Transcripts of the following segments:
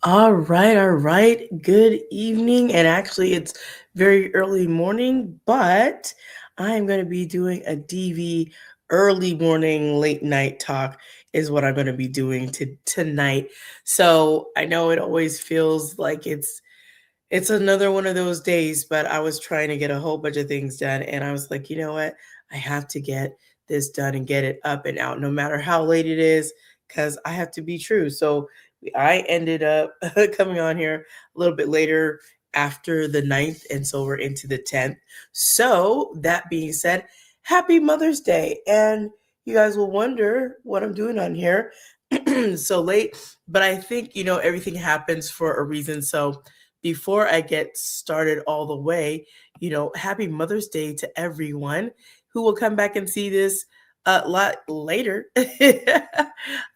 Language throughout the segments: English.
All right. Good evening. And actually, it's very early morning, but I am going to be doing a DV early morning, late night talk, is what I'm going to be doing tonight. So I know it always feels like it's another one of those days, but I was trying to get a whole bunch of things done. And I was like, you know what? I have to get this done and get it up and out, no matter how late it is, because I have to be true. So I ended up coming on here a little bit later after the ninth. And so we're into the 10th. So that being said, happy Mother's Day. And you guys will wonder what I'm doing on here so late. But I think, everything happens for a reason. So before I get started all the way, happy Mother's Day to everyone who will come back and see this a lot later.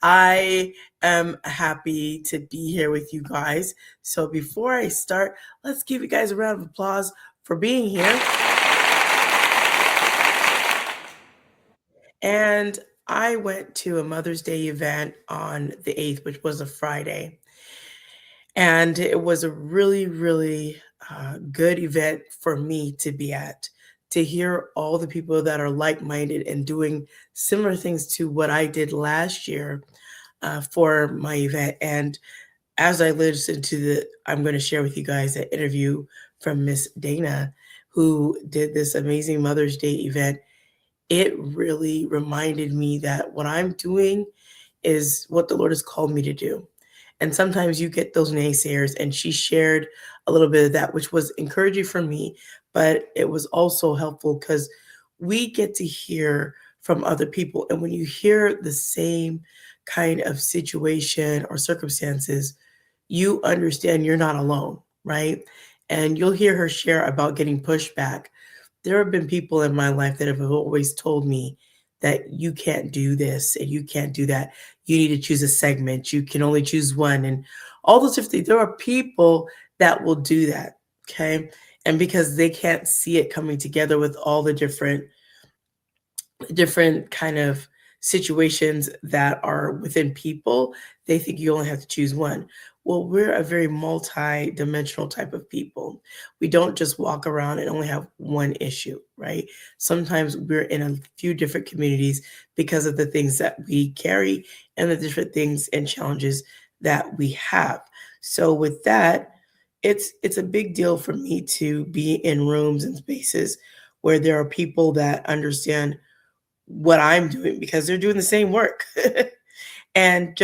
I am happy to be here with you guys. So before I start, let's give you guys a round of applause for being here. And I went to a Mother's Day event on the 8th, which was a Friday. And it was a really, really good event for me to be at, to hear all the people that are like minded and doing similar things to what I did last year for my event. And as I listened to I'm going to share with you guys an interview from Ms.Dana, who did this amazing Mother's Day event. It really reminded me that what I'm doing is what the Lord has called me to do. And sometimes you get those naysayers, and she shared a little bit of that, which was encouraging for me, but it was also helpful because we get to hear from other people. And when you hear the same kind of situation or circumstances, you understand you're not alone, right? And you'll hear her share about getting pushback. There have been people in my life that have always told me that you can't do this and you can't do that. You need to choose a segment. You can only choose one, and all those different things. There are people that will do that. Okay. And because they can't see it coming together with all the different kind of situations that are within people, they think you only have to choose one. Well, we're a very multi-dimensional type of people. We don't just walk around and only have one issue, right? Sometimes we're in a few different communities because of the things that we carry and the different things and challenges that we have. So with that, it's a big deal for me to be in rooms and spaces where there are people that understand what I'm doing because they're doing the same work. And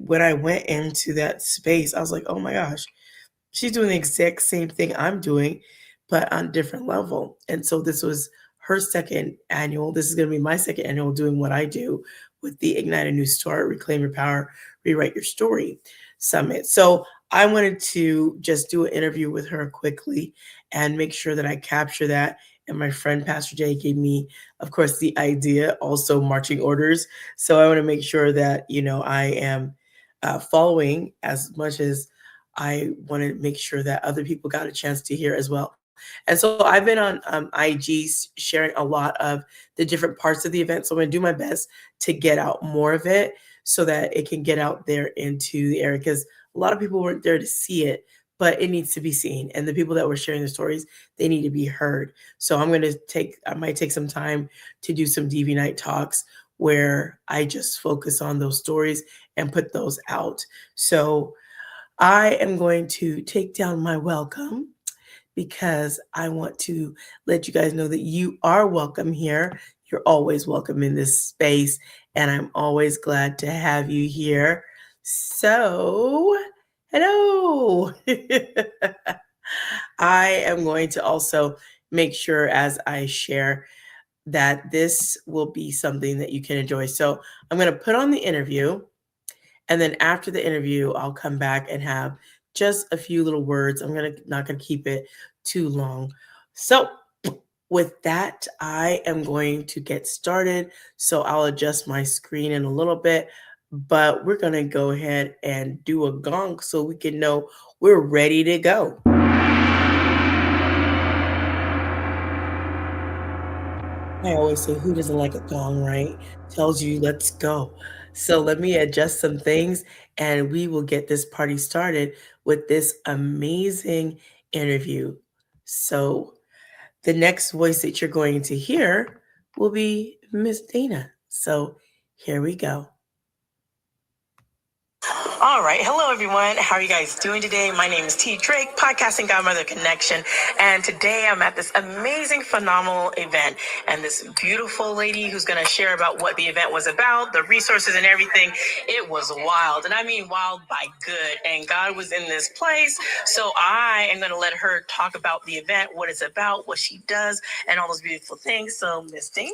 when I went into that space, I was like, oh my gosh, she's doing the exact same thing I'm doing, but on a different level. And so this was her second annual. This is going to be my second annual doing what I do with the Ignite a New Start, Reclaim Your Power, Rewrite Your Story Summit. So I wanted to just do an interview with her quickly and make sure that I capture that. And my friend Pastor Jay gave me, of course, the idea, also marching orders. So I want to make sure that, I am following as much as I want to make sure that other people got a chance to hear as well. And so I've been on IG sharing a lot of the different parts of the event. So I'm going to do my best to get out more of it so that it can get out there into the area because a lot of people weren't there to see it, but it needs to be seen. And the people that were sharing the stories, they need to be heard. So I might take some time to do some DV night talks where I just focus on those stories and put those out. So I am going to take down my welcome because I want to let you guys know that you are welcome here. You're always welcome in this space, and I'm always glad to have you here. So, hello. I am going to also make sure as I share that this will be something that you can enjoy. So, I'm going to put on the interview, and then after the interview, I'll come back and have just a few little words. Not gonna keep it too long. So with that, I am going to get started. So I'll adjust my screen in a little bit, but we're gonna go ahead and do a gong so we can know we're ready to go. I always say, who doesn't like a gong, right? Tells you, let's go. So let me adjust some things and we will get this party started with this amazing interview. So the next voice that you're going to hear will be Ms.Dana. So here we go. All right. Hello, everyone. How are you guys doing today? My name is T. Drake, Podcasting Godmother Connection. And today I'm at this amazing, phenomenal event. And this beautiful lady who's going to share about what the event was about, the resources and everything. It was wild. And I mean wild by good. And God was in this place. So I am going to let her talk about the event, what it's about, what she does, and all those beautiful things. So, Miss Dana.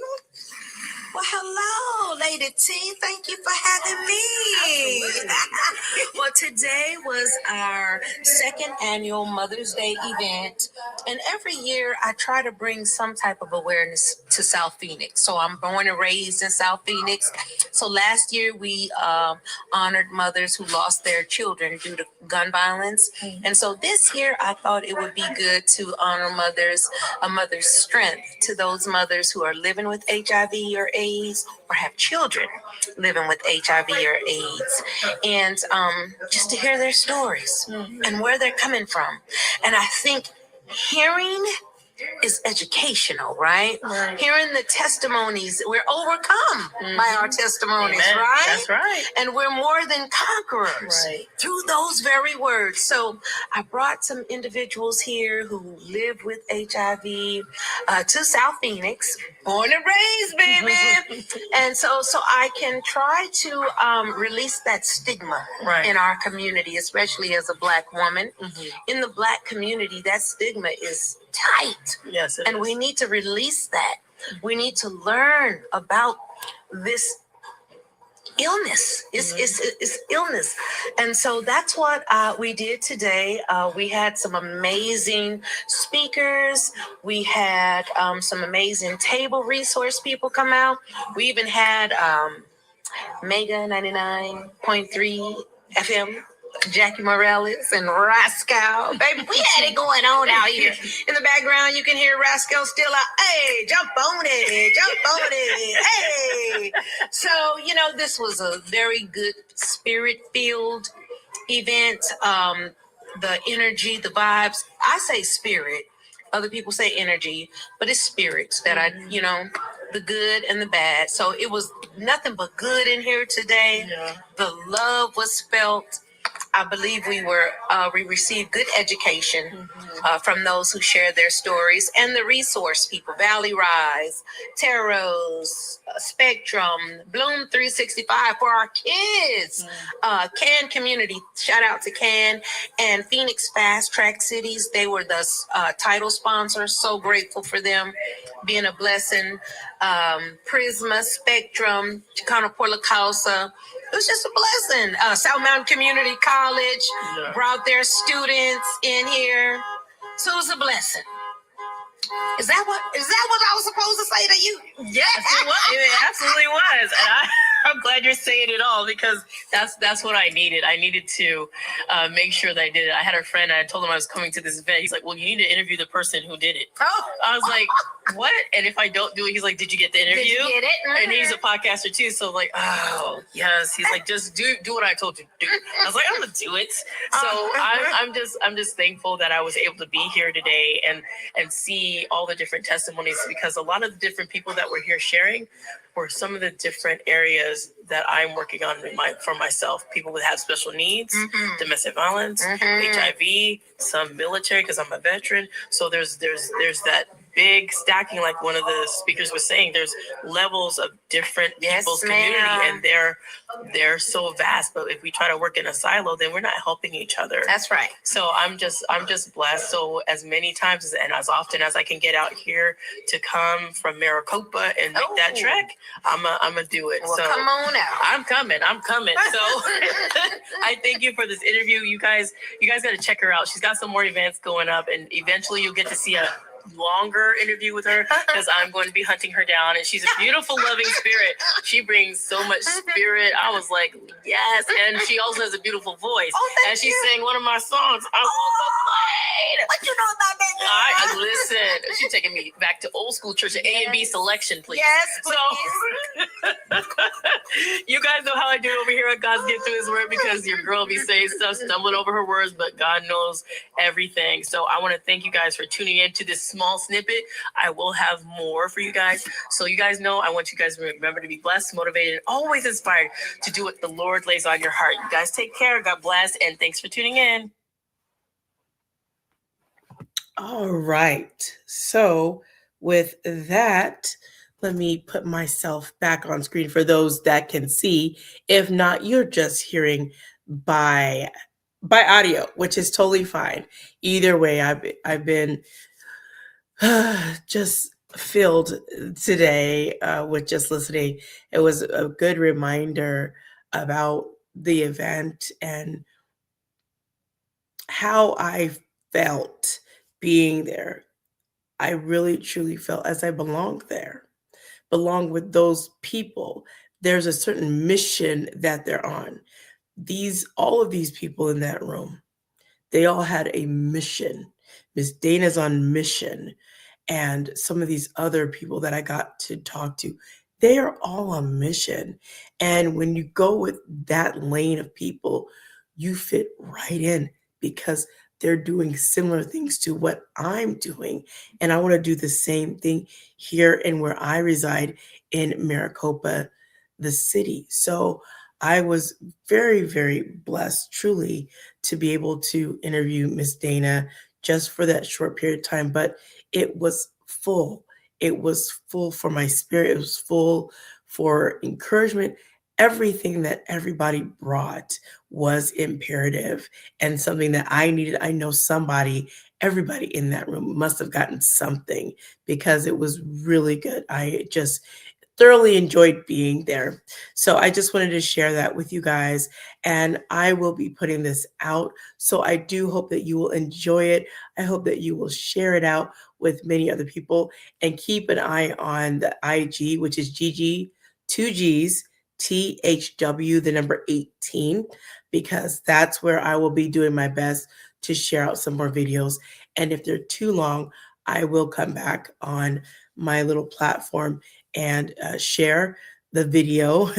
Well, hello, Lady T. Thank you for having me. Well, today was our second annual Mother's Day event. And every year I try to bring some type of awareness to South Phoenix. So I'm born and raised in South Phoenix. So last year we honored mothers who lost their children due to gun violence. And so this year I thought it would be good to honor mothers, a mother's strength to those mothers who are living with HIV or AIDS or have children living with HIV or AIDS. And just to hear their stories and where they're coming from. And I think hearing is educational, right? Hearing the testimonies, we're overcome by our testimonies, Amen. right? That's right. And we're more than conquerors through those very words. So I brought some individuals here who live with HIV to South Phoenix, born and raised, baby. And so I can try to release that stigma in our community, especially as a Black woman. In the Black community, that stigma is tight. Yes, and we need to release that. We need to learn about this illness. It's illness. And so that's what we did today. We had some amazing speakers. We had some amazing table resource people come out. We even had Mega 99.3 FM, Jackie Morales and Rascal. Baby, we had it going on out here. In the background, you can hear Rascal still out. Hey, jump on it. Hey. So, this was a very good spirit-filled event. The energy, the vibes. I say spirit. Other people say energy, but it's spirits that the good and the bad. So it was nothing but good in here today. Yeah. The love was felt. I believe we received good education from those who shared their stories, and the resource people, Valley Rise, Taros, Spectrum, Bloom 365 for our kids, Can Community, shout out to Can, and Phoenix Fast Track Cities. They were the title sponsors. So grateful for them being a blessing. Prisma, Spectrum, Chicano Por La Causa. It was just a blessing. South Mountain Community College brought their students in here. So it was a blessing. Is that what I was supposed to say to you? Yes, it absolutely was. And I'm glad you're saying it all, because that's what I needed. I needed to make sure that I did it. I had a friend, I told him I was coming to this event. He's like, well, you need to interview the person who did it. Oh. I was like, what? And if I don't do it, he's like, did you get the interview? Did you get it? And he's a podcaster too. So I'm like, oh, yes. He's like, just do what I told you to do. I was like, I'm going to do it. So I'm just thankful that I was able to be here today and see all the different testimonies, because a lot of the different people that were here sharing were some of the different areas that I'm working on for myself. People that have special needs, domestic violence, HIV, some military, because I'm a veteran. So there's that big stacking, like one of the speakers was saying. There's levels of different people's community, and they're so vast. But if we try to work in a silo, then we're not helping each other. That's right. So I'm just blessed. So as many times and as often as I can get out here to come from Maricopa and make that trek, I'm gonna do it. Well, so come on out. I'm coming. So I thank you for this interview. You guys got to check her out. She's got some more events going up, and eventually you'll get to see a longer interview with her, because I'm going to be hunting her down, and she's a beautiful, loving spirit. She brings so much spirit. I was like, yes. And she also has a beautiful voice. Oh, and she sang one of my songs. I want to play. What you know about that, I girl? listen. She's taking me back to old school church, A and B selection, please. Yes, So, please. you guys know how I do over here at God's Get Through His Word, because your girl be saying stuff, stumbling over her words, but God knows everything. So I want to thank you guys for tuning in to this small snippet. I will have more for you guys. So you guys know, I want you guys to remember to be blessed, motivated, and always inspired to do what the Lord lays on your heart. You guys take care. God bless, and thanks for tuning in. All right. So, with that, let me put myself back on screen for those that can see. If not, you're just hearing by audio, which is totally fine. Either way, I've been just filled today with just listening. It was a good reminder about the event and how I felt being there. I really truly felt as I belonged there, belong with those people. There's a certain mission that they're on. All of these people in that room, they all had a mission. Ms.Dana's on mission, and some of these other people that I got to talk to, they are all on mission. And when you go with that lane of people, you fit right in because they're doing similar things to what I'm doing. And I want to do the same thing here and where I reside in Maricopa, the city. So I was very, very blessed, truly, to be able to interview Ms.Dana just for that short period of time. But it was full. It was full for my spirit. It was full for encouragement. Everything that everybody brought was imperative and something that I needed. I know everybody in that room must have gotten something because it was really good. I just thoroughly enjoyed being there. So I just wanted to share that with you guys. And I will be putting this out. So I do hope that you will enjoy it. I hope that you will share it out with many other people and keep an eye on the IG, which is GG, 2Gs, THW, the number 18, because that's where I will be doing my best to share out some more videos. And if they're too long, I will come back on my little platform and share the video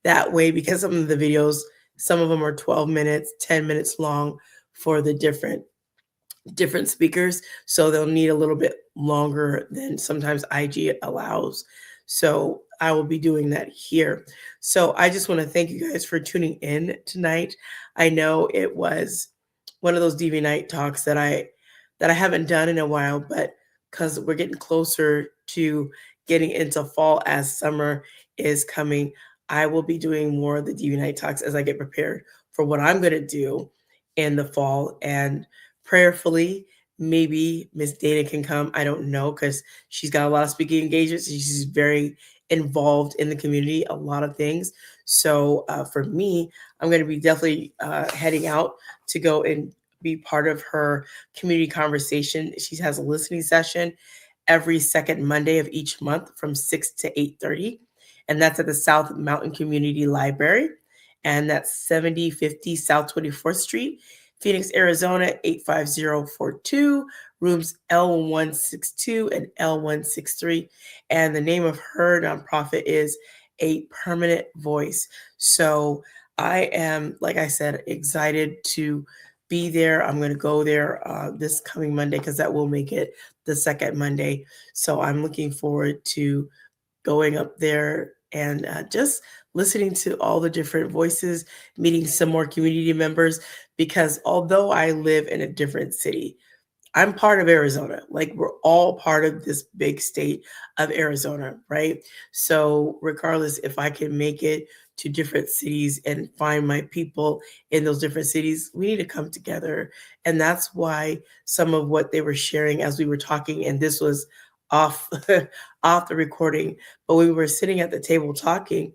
that way, because some of them are 12 minutes, 10 minutes long for the different speakers, so they'll need a little bit longer than sometimes IG allows. So I will be doing that here. So I just want to thank you guys for tuning in tonight. I know it was one of those DV night talks that I haven't done in a while, but because we're getting closer to getting into fall as summer is coming, I will be doing more of the DV night talks as I get prepared for what I'm going to do in the fall. And prayerfully, maybe Ms.Dana can come. I don't know, because she's got a lot of speaking engagements. She's very involved in the community, a lot of things. So for me, I'm going to be definitely heading out to go and be part of her community conversation. She has a listening session every second Monday of each month from 6 to 8:30. And that's at the South Mountain Community Library. And that's 7050 South 24th Street, Phoenix, Arizona, 85042, rooms L162 and L163. And the name of her nonprofit is A Permanent Voice. So I am, like I said, excited to be there. I'm going to go there this coming Monday, because that will make it the second Monday. So I'm looking forward to going up there and just listening to all the different voices, meeting some more community members, because although I live in a different city, I'm part of Arizona. Like, we're all part of this big state of Arizona, right? So regardless, if I can make it to different cities and find my people in those different cities, we need to come together. And that's why some of what they were sharing as we were talking, and this was off off the recording, but we were sitting at the table talking,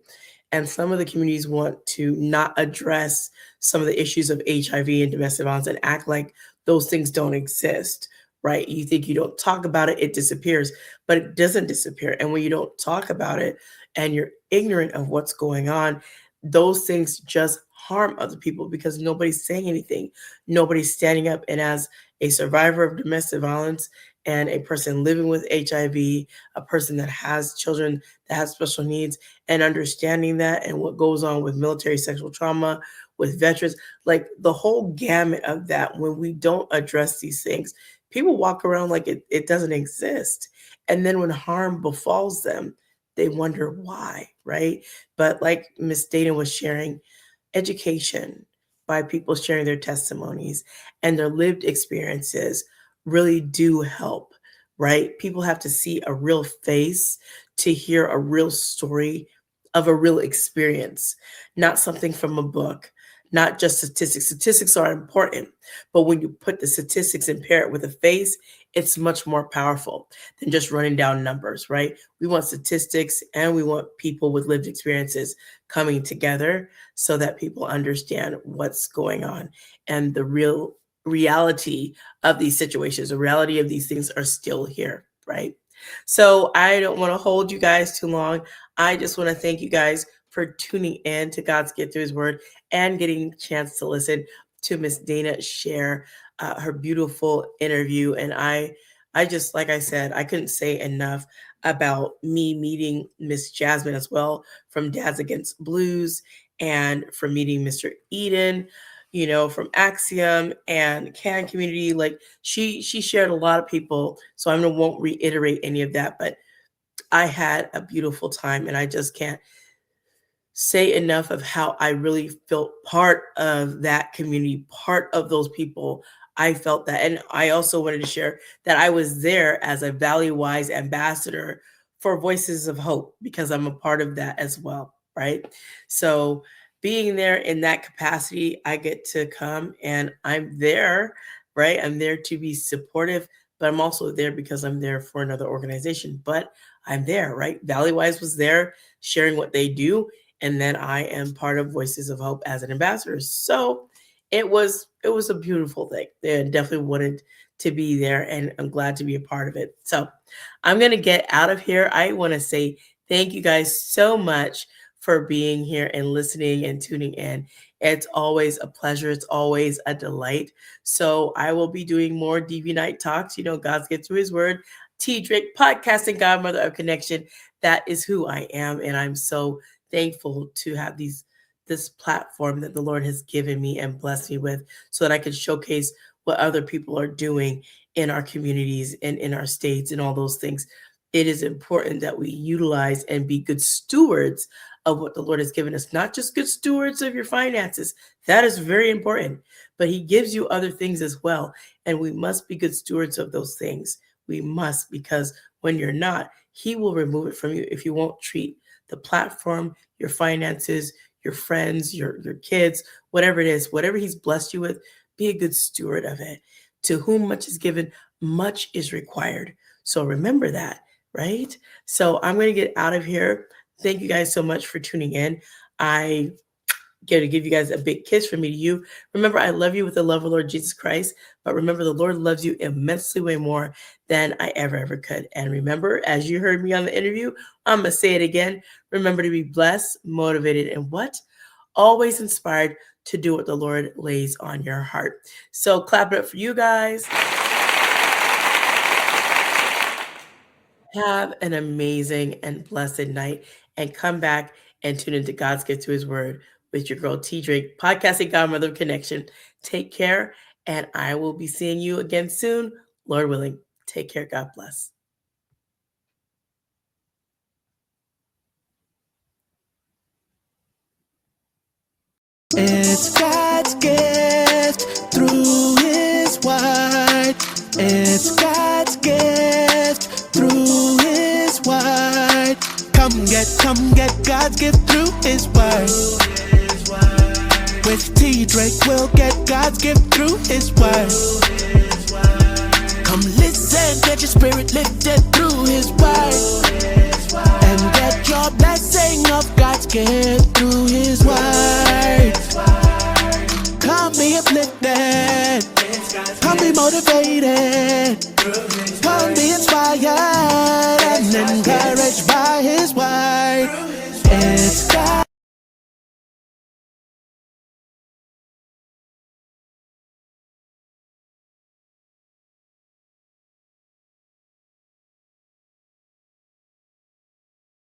and some of the communities want to not address some of the issues of HIV and domestic violence and act like those things don't exist, right? You think you don't talk about it, it disappears, but it doesn't disappear. And when you don't talk about it and you're ignorant of what's going on, those things just harm other people because nobody's saying anything. Nobody's standing up. And as a survivor of domestic violence and a person living with HIV, a person that has children that have special needs, and understanding that and what goes on with military sexual trauma, with veterans, like the whole gamut of that, when we don't address these things, people walk around like it doesn't exist. And then when harm befalls them, they wonder why, right? But like Ms.Dana was sharing, education by people sharing their testimonies and their lived experiences really do help, right? People have to see a real face to hear a real story of a real experience, not something from a book, not just statistics. Statistics are important, but when you put the statistics and pair it with a face, it's much more powerful than just running down numbers, right? We want statistics and we want people with lived experiences coming together so that people understand what's going on and the real reality of these situations. The reality of these things are still here, right? So I don't want to hold you guys too long. I just want to thank you guys for tuning in to God's Get Through His Word and getting a chance to listen to Ms.Dana share her beautiful interview. And I just, like I said, I couldn't say enough about me meeting Miss Jasmine as well from Dads Against Blues and from meeting Mr. Eden, you know, from Axiom and Can Community. Like she shared a lot of people, so I won't reiterate any of that, but I had a beautiful time and I just can't say enough of how I really felt part of that community, part of those people. I felt that. And I also wanted to share that I was there as a Valley Wise ambassador for Voices of Hope because I'm a part of that as well, right? So being there in that capacity, I get to come and I'm there, right? I'm there to be supportive, but I'm also there because I'm there for another organization. But I'm there, right? Valley Wise was there sharing what they do, and then I am part of Voices of Hope as an ambassador. So it was a beautiful thing. They definitely wanted to be there, and I'm glad to be a part of it. So I'm gonna get out of here. I want to say thank you guys so much for being here and listening and tuning in. It's always a pleasure. It's always a delight. So I will be doing more DV Night Talks. You know, God's Get Through His Word. T. Drake, podcasting godmother of connection. That is who I am, and I'm so thankful to have this platform that the Lord has given me and blessed me with so that I can showcase what other people are doing in our communities and in our states and all those things. It is important that we utilize and be good stewards of what the Lord has given us, not just good stewards of your finances. That is very important, but He gives you other things as well. And we must be good stewards of those things. We must, because when you're not, He will remove it from you if you won't treat the platform, your finances, your friends, your kids, whatever it is, whatever He's blessed you with, be a good steward of it. To whom much is given, much is required. So remember that, right? So I'm going to get out of here. Thank you guys so much for tuning in. I get to give you guys a big kiss from me to you. Remember, I love you with the love of Lord Jesus Christ, but remember, the Lord loves you immensely way more than I ever could. And remember, as you heard me on the interview, I'm going to say it again. Remember to be blessed, motivated, and what? Always inspired to do what the Lord lays on your heart. So clap it up for you guys. Have an amazing and blessed night and come back and tune into God's Get to His Word with your girl T. Drake, podcasting godmother of connection. Take care, and I will be seeing you again soon, Lord willing. Take care. God bless. It's God's gift through His word. It's God's gift through His word. Come get God's gift through His word. With T. Drake, we'll get God's gift through His word. Come listen, get your spirit lifted through His word. And get your blessing of God's gift through His word. Come be uplifted, come be motivated